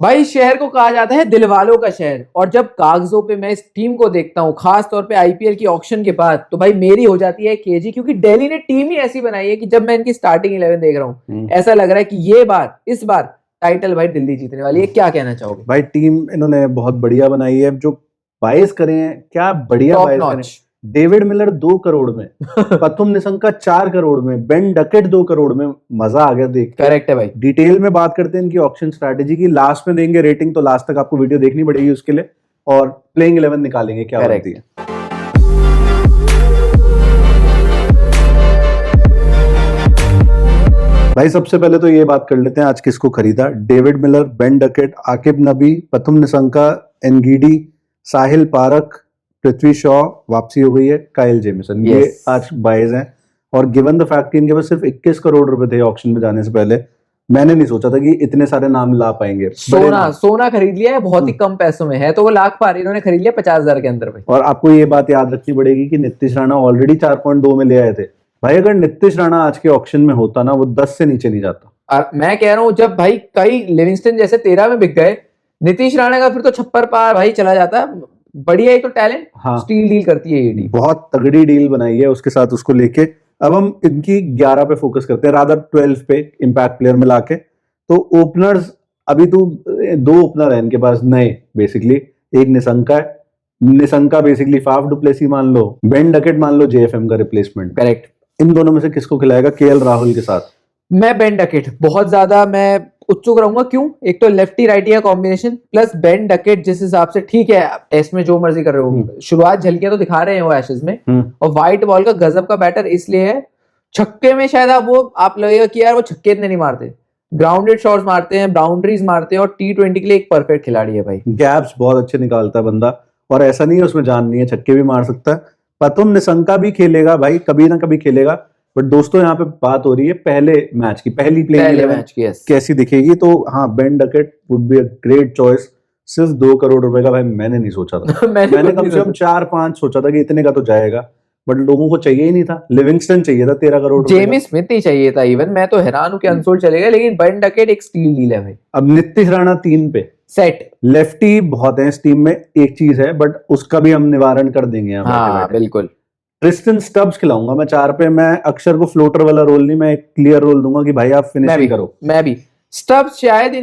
भाई शहर को कहा जाता है दिल वालों का शहर, और जब कागजों पे मैं इस टीम को देखता हूँ, खास तौर पे आईपीएल की ऑक्शन के बाद, तो भाई मेरी हो जाती है केजी, क्योंकि दिल्ली ने टीम ही ऐसी बनाई है कि जब मैं इनकी स्टार्टिंग 11 देख रहा हूँ ऐसा लग रहा है कि इस बार टाइटल भाई दिल्ली जीतने वाली है। क्या कहना चाहोगे? भाई टीम इन्होंने बहुत बढ़िया बनाई है, जो बाइस करे हैं क्या बढ़िया टॉप बाइस करे। नॉच। डेविड मिलर 2 करोड़ में, प्रथुम निशंका 4 करोड़ में, बेन डकेट 2 करोड़ में, मजा आ गया देख के। करेक्ट है भाई। डिटेल में बात करते हैं इनकी ऑक्शन स्ट्रैटेजी की, लास्ट में देंगे रेटिंग, तो लास्ट तक आपको वीडियो देखनी पड़ेगी उसके लिए, और प्लेइंग 11 निकालेंगे क्या बनती है। भाई सबसे पहले तो ये बात कर लेते हैं आज किसको खरीदा। David Miller, Ben Duckett, Aqib नबी, प्रथुम निशंका, एनगीडी, साहिल पारक, पृथ्वी शॉ वापसी हो गई है, काइल जेमिसन, ये आज बाइज हैं। और गिवन द फैक्ट कि इनके पास सिर्फ 21 करोड़ रुपए थे ऑक्शन में जाने से पहले, मैंने नहीं सोचा था कि इतने सारे नाम ला पाएंगे। सोना खरीद लिया है बहुत ही कम पैसों में, है तो वो लाख पार, इन्होंने खरीद लिया 50,000 के अंदर भाई। और आपको ये बात याद रखनी पड़ेगी कि नीतीश राणा ऑलरेडी 4.2 में ले आए थे भाई। अगर नीतीश राणा आज के ऑक्शन में होता ना, वो 10 से नीचे नहीं जाता। और मैं कह रहा हूँ जब भाई कई लिविंगस्टन जैसे 13 में बिक गए, नीतीश राणा का फिर तो छप्पर पार भाई चला जाता। बढ़िया एक तो टैलेंट। हाँ, स्टील डील करती है ये डील, बहुत तगड़ी डील बनाई है उसके साथ उसको लेके। अब हम इनकी 11 पे फोकस करते हैं, रादर 12 पे इम्पैक्ट प्लेयर मिला के। तो ओपनर्स अभी तो 2 ओपनर है इनके पास नए बेसिकली, एक निशंका है, निशंका बेसिकली फाफ डुप्लेसी मान लो, बेन डकेट मान लो जेएफएम का रिप्लेसमेंट। करेक्ट। इन दोनों में से किसको खिलाएगा केएल राहुल के साथ? मैं बेन डकेट बहुत ज्यादा मैं उत्सुक रहूंगा। क्यों? एक तो लेफ्टी राइटी का कॉम्बिनेशन, प्लस बेन डकेट जिस हिसाब से, ठीक है टेस्ट में जो मर्जी कर रहे हो, शुरुआत झलकियां तो दिखा रहे हैं वो एशेज में, और व्हाइट बॉल का गजब का बैटर इसलिए है, छक्के में शायद आप लगेगा कि यार वो छक्के इतने नहीं मारते, ग्राउंडेड शॉट्स मारते हैं, बाउंड्रीज मारते हैं, और T20 के लिए एक परफेक्ट खिलाड़ी है भाई। गैप्स बहुत अच्छे निकालता है बंदा, और ऐसा नहीं है उसमें जान नहीं है, छक्के भी मार सकता है। प्रथुम निशंका भी खेलेगा भाई, कभी ना कभी खेलेगा। बट दोस्तों यहाँ पे बात हो रही है पहले मैच की, पहली प्लेइंग मैच की कैसी दिखेगी। तो हाँ, Ben Duckett would be a great choice. सिर्फ 2 करोड़ रुपए का भाई मैंने नहीं सोचा था। मैंने कम से कम 4-5 सोचा था कि इतने का तो जाएगा, बट लोगों को चाहिए ही नहीं था। लिविंगस्टन चाहिए था 13 करोड़, जेमी स्मिथ ही चाहिए था। इवन मैं तो हैरान हूं कि अनसोल्ड चलेगा, लेकिन बेन डकेट एक स्टील डील है भाई। अब नीतीश राणा 3 पे सेट। लेफ्टी बहुत है इस टीम में, एक चीज है, बट उसका भी हम निवारण कर देंगे यहाँ। हाँ बिल्कुल। ट्रिस्टन स्टब्स खिलाऊंगा मैं 4 पे। मैं अक्षर को फ्लोटर वाला रोल नहीं, मैं एक क्लियर रोल दूंगा कि भाई आप फिनिशिंग करो। मैं भी स्टब्स शायद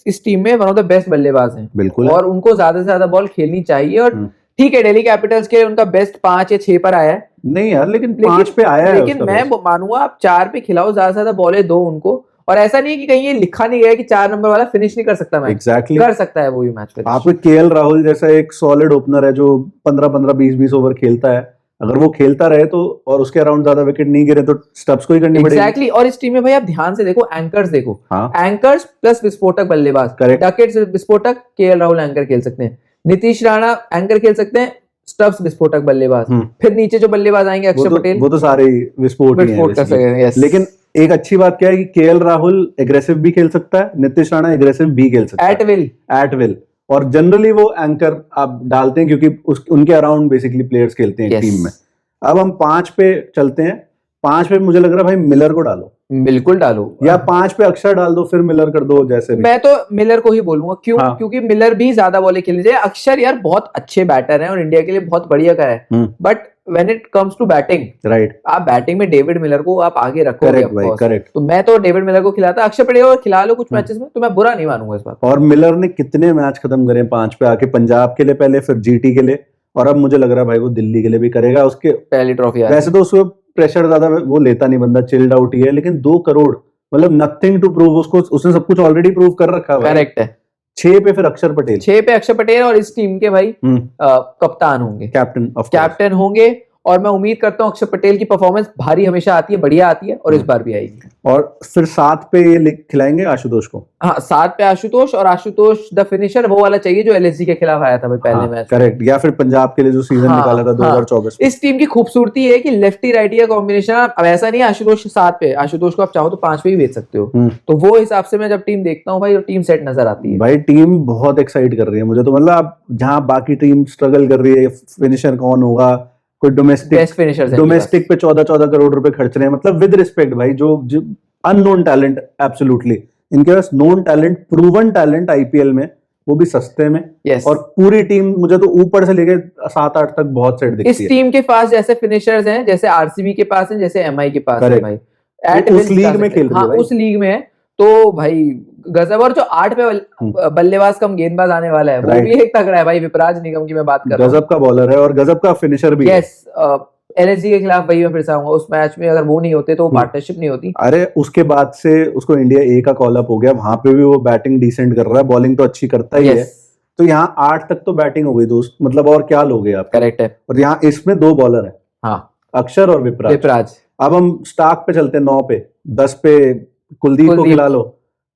इस टीम में वन ऑफ द बेस्ट बल्लेबाज हैं। बिल्कुल। और उनको ज्यादा से ज्यादा बॉल खेलनी चाहिए। और ठीक है, दिल्ली कैपिटल्स के उनका बेस्ट 5 या 6 पर आया है। नहीं यार, लेकिन 5 पे आया है। लेकिन मैं मानूंगा आप 4 पे खिलाओ, ज्यादा से ज्यादा बॉलें दो उनको। और ऐसा नहीं है कि कहीं ये लिखा नहीं गया कि 4 नंबर वाला फिनिश नहीं कर सकता मैच। एग्जैक्टली कर सकता है वो भी मैच पे। आपके केएल राहुल जैसा एक सॉलिड ओपनर है जो 15-15 20-20 ओवर खेलता है, अगर वो खेलता रहे तो, और उसके अराउंड ज्यादा विकेट नहीं गिरे तो स्टब्स को ही करनी पड़ेगी। एग्जैक्टली। और इस टीम में भाई आप ध्यान से देखो, एंकर्स देखो। एंकर्स प्लस विस्फोटक बल्लेबाज। डकेट विस्फोटक, केएल राहुल एंकर खेल सकते हैं, नीतीश राणा एंकर खेल सकते हैं, स्टब्स विस्फोटक बल्लेबाज। फिर नीचे जो बल्लेबाज आएंगे, अक्षर पटेल, वो तो सारे विस्फोट कर सकते हैं। लेकिन एक अच्छी बात क्या है कि केएल राहुल एग्रेसिव भी खेल सकता है, नीतीश राणा एग्रेसिव भी खेल सकता है, एट विल। और जनरली वो एंकर आप डालते हैं क्योंकि उनके अराउंड बेसिकली प्लेयर्स खेलते हैं टीम में। अब हम 5 पे चलते हैं। 5 पे मुझे लग रहा है भाई मिलर को डालो। बिल्कुल डालो, या 5 पे अक्षर डाल दो, फिर मिलर कर दो जैसे भी। मैं तो मिलर को ही बोलूंगा। क्यों? क्योंकि मिलर भी ज्यादा बॉलें खेलनी चाहिए। अक्षर यार बहुत अच्छे बैटर हैं और इंडिया के लिए बहुत बढ़िया का है, but when it comes to batting, right, आप बैटिंग में डेविड मिलर को आप आगे रखो। करेक्ट। तो मैं तो डेविड मिलर को खिलाता। अक्षर पटेल को खिला लो कुछ मैचेस में, तो मैं बुरा नहीं मानूंगा इस बात। और मिलर ने कितने मैच खत्म करे 5 पे आके, पंजाब के लिए पहले, फिर जीटी के लिए, और अब मुझे लग रहा है भाई वो दिल्ली के लिए भी करेगा। उसके पहली ट्रॉफी वैसे तो उसको प्रेशर ज्यादा वो लेता नहीं, बंदा चिल्ड आउट ही है, लेकिन 2 करोड़ मतलब नथिंग टू प्रूव। उसको उसने सब कुछ ऑलरेडी प्रूव कर रखा है। करेक्ट है। 6 पे फिर अक्षर पटेल। 6 पे अक्षर पटेल, और इस टीम के भाई कप्तान होंगे, कैप्टन होंगे। और मैं उम्मीद करता हूँ अक्षर पटेल की परफॉर्मेंस भारी हमेशा आती है, बढ़िया आती है, और इस बार भी आएगी। और फिर 7 पे ये खिलाएंगे आशुतोष को। हाँ, 7 पे आशुतोष, और आशुतोष द फिनिशर वो वाला चाहिए जो एलएसजी के खिलाफ आया था भाई पहले मैच। करेक्ट। या फिर पंजाब के लिए जो सीजन निकाला था 2024। इस टीम की खूबसूरती है कि लेफ्टी राइटी का कॉम्बिनेशन। अब ऐसा नहीं है आशुतोष 7 पे, आशुतोष को आप चाहो तो 5 पे भी बेच सकते हो। तो वो हिसाब से मैं जब टीम देखता हूँ भाई, टीम सेट नजर आती है भाई। टीम बहुत एक्साइट कर रही है मुझे तो। मतलब जहाँ बाकी टीम स्ट्रगल कर रही है, फिनिशर कौन होगा, कोई डोमेस्टिक पे 14 करोड़ रुपए खर्च रहे हैं, मतलब विद रिस्पेक्ट भाई, जो अननोन टैलेंट एब्सोल्युटली। इनके पास known talent, proven talent IPL में, वो भी सस्ते में। Yes. और पूरी टीम मुझे तो ऊपर से लेके 7-8 तक बहुत सेट दिखती इस है। टीम के पास जैसे फिनिशर्स हैं, जैसे आरसीबी के पास हैं, जैसे एमआई के पास है भाई, उस लीग में खेल रही है भाई। उस लीग में है तो भाई गजब। और जो 8 पे बल्लेबाज कम गेंदबाज आने वाला है वो भी एक तगड़ा है भाई, विपराज निगम की मैं बात कर रहा हूँ। गजब का बॉलर है और गजब का फिनिशर भी है। एलएसजी के खिलाफ वही मैं फिर से आऊंगा, उस मैच में अगर वो नहीं होते तो पार्टनरशिप नहीं होती। अरे उसके बाद से उसको इंडिया ए का कॉल अप हो गया, वहां पे भी वो बैटिंग डिसेंट कर रहा है, बॉलिंग तो अच्छी करता ही है। तो यहाँ 8 तक तो बैटिंग हो गई दोस्त, मतलब और क्या लोगे आप। करेक्ट है। और यहाँ इसमें 2 बॉलर है, हाँ, अक्षर और विपराज। अब हम स्टार्क पे चलते हैं, 9 पे, 10 पे कुलदीप को खिला लो,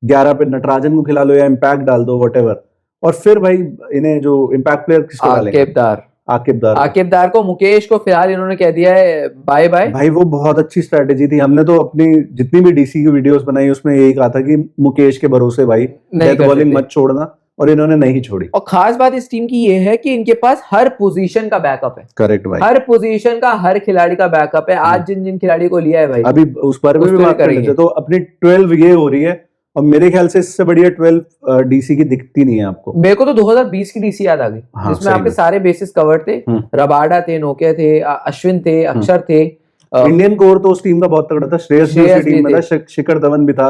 11 पे नटराजन को खिला लो या इम्पैक्ट डाल दो, व्हाटएवर। और फिर भाई इन्हें जो इम्पैक्ट प्लेयर किसको डालेंगे? आकिबदार को, मुकेश को फिलहाल इन्होंने कह दिया है बाय बाय। भाई वो बहुत अच्छी स्ट्रेटेजी थी, हमने तो अपनी जितनी भी डीसी की वीडियोस बनाई उसमें यही कहा था कि मुकेश के भरोसे भाई डेथ बॉलिंग मत छोड़ना, और इन्होंने नहीं छोड़ी। और खास बात इस टीम की ये है कि इनके पास हर पोजीशन का बैकअप है। करेक्ट भाई, हर पोजीशन का हर खिलाड़ी का बैकअप है। आज जिन जिन खिलाड़ी को लिया है भाई, अभी उस पर भी बात कर लेते। तो अपनी 12 ये हो रही है, और मेरे ख्याल से इससे बढ़िया 12 डीसी की दिखती नहीं है आपको। मेरे को तो 2020 की डीसी याद आ गई, जिसमें आपके सारे बेसिस कवर थे। रबाडा थे, नोकिया थे, अश्विन थे, अक्षर थे। इंडियन कोर तो उस टीम का बहुत तगड़ा था। श्रेयस टीम में था, शिखर धवन भी था।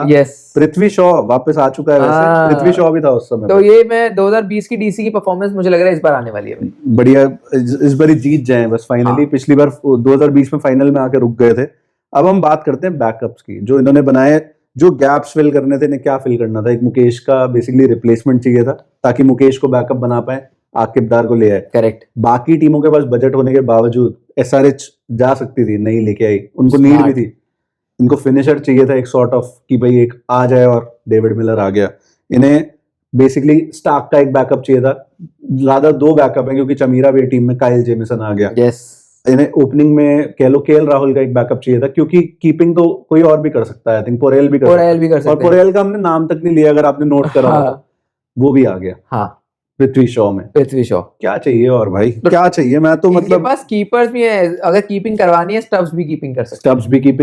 पृथ्वी शॉ वापस आ चुका है वैसे, पृथ्वी शॉ भी था उस समय। तो ये मैं 2020 की डीसी की परफॉर्मेंस मुझे लग रहा है इस बार आने वाली है। बढ़िया, इस बार जीत जाए बस फाइनली। पिछली बार 2020 में फाइनल में आके रुक गए थे। अब हम बात करते हैं बैकअप्स की, जो इन्होंने बनाए, जो गैप्स फिल करने थे। इन्हें क्या फिल करना था? एक मुकेश का बेसिकली रिप्लेसमेंट चाहिए था, ताकि मुकेश को बैकअप बना पाए, आकिबदार को ले आए। करेक्ट। बाकी टीमों के पास बजट होने के बावजूद एसआरएच जा सकती थी, नहीं लेके आई, उनको नीड भी थी। इनको फिनिशर चाहिए था, एक सॉर्ट ऑफ कि भाई एक आ जाए, और डेविड मिलर आ गया। इन्हें बेसिकली स्टार्क का एक बैकअप चाहिए था, ज्यादा 2 बैकअप है क्योंकि चमीरा भी टीम में, काइल जेमिसन आ गया। इन्हें ओपनिंग में कह लो केएल राहुल का एक बैकअप चाहिए था, क्योंकि कीपिंग तो कोई और भी कर सकता है। आई थिंक पोरेल भी कर सकता है, और पोरेल का हमने नाम तक नहीं लिया, अगर आपने नोट करा हो, वो भी आ गया। पृथ्वी शॉ क्या चाहिए और भाई, तो क्या चाहिए? मैं तो मतलब पास कीपर्स भी है, अगर कीपिंग करवानी है स्टब्स भी कीपिंग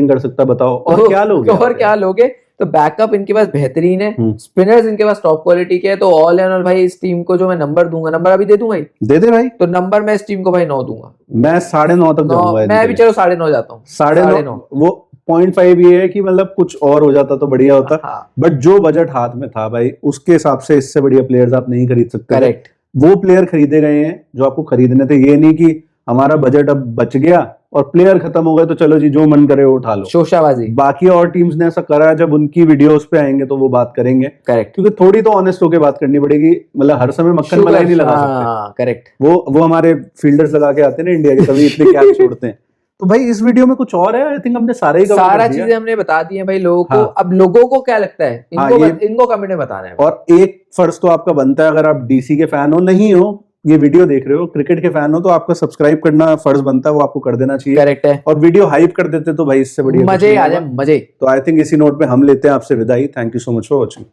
कर सकता। बताओ और क्या लोगे? और क्या लोगे? तो बैकअप इनके पास बेहतरीन है, स्पिनर्स इनके पास टॉप क्वालिटी के है। तो ऑल एंड ऑल भाई इस टीम को जो मैं नंबर दूंगा, नंबर अभी दे दूं भाई, दे भाई, तो नंबर मैं इस टीम को भाई 9 दूंगा। मैं 9.5 तक जाऊंगा। मैं भी चलो 9.5 जाता हूँ। 9.5 वो 0.5 ये है कि मतलब कुछ और हो जाता तो बढ़िया होता। बट जो बजट हाथ में था भाई, उसके हिसाब से इससे बढ़िया प्लेयर्स आप नहीं खरीद सकते। करेक्ट। वो प्लेयर खरीदे गए हैं जो आपको खरीदने थे। ये नहीं कि हमारा बजट अब बच गया और प्लेयर खत्म हो गए तो चलो जी जो मन करे वो उठा लो, शोशाबाजी। बाकी और टीम्स ने ऐसा करा है, जब उनकी वीडियोस पे आएंगे तो वो बात करेंगे। करेक्ट। क्योंकि थोड़ी तो ऑनेस्ट होकर बात करनी पड़ेगी, मतलब हर समय मक्खन मलाई नहीं लगा सकते। करेक्ट। वो हमारे फील्डर्स लगा के आते हैं ना इंडिया के, तभी इतने कैच छोड़ते हैं। तो भाई इस वीडियो में कुछ और है, आई थिंक हमने सारा चीजें हमने बता दी हैं भाई लोगों को। अब लोगों को क्या लगता है, इनको कमेंट में बताना है। और एक फर्ज तो आपका बनता है, अगर आप डीसी के फैन हो, नहीं हो, ये वीडियो देख रहे हो, क्रिकेट के फैन हो, तो आपका सब्सक्राइब करना फर्ज बनता है, वो आपको कर देना चाहिए। करेक्ट है। और वीडियो हाइप कर देते तो भाई इससे बढ़िया मजे आ जाए, मजे। तो आई थिंक इसी नोट पे हम लेते हैं आपसे विदाई। Thank you so much for watching.